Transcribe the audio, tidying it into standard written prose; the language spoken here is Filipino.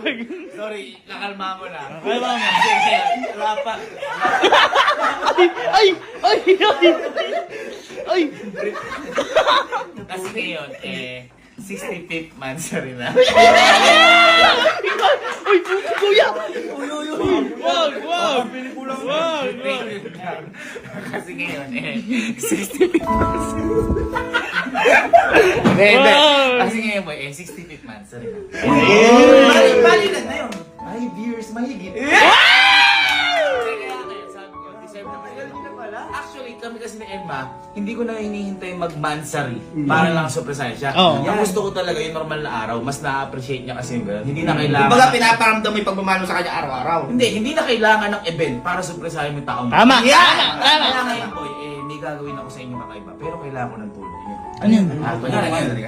Wag! Sorry, nakalma mo lang. Nakalma mo. Sige, wala pa. Ay! Ay! Ay! Ay! Kasi ngayon, 65th Mansari na. Uy, puto kuya! Wag! Wag! Wag! Kasi ngayon, 65th Mansari. Hindi. Kasi ngayon, 65th Mansari na. Balilan na yun. 5 years, mahigit. Actually, kami kasi ni Emma, hindi ko na hinihintay mag-mansary para lang surprise siya. Oo. Ang gusto ko talaga yung normal na araw, mas na-appreciate niya kasi yung gano'n. Hindi na kailangan... Kumbaga pinaparamdam mo yung pagmamahal mo sa kanya araw-araw. Hindi na kailangan ng event para surprisehin mo yung taong. Tama! Yeah! Tama! Kaya ngayon, boy, may gagawin ako sa inyo kakaiba, pero kailangan ko ng tulong niyo. Ano yun? Kunyari,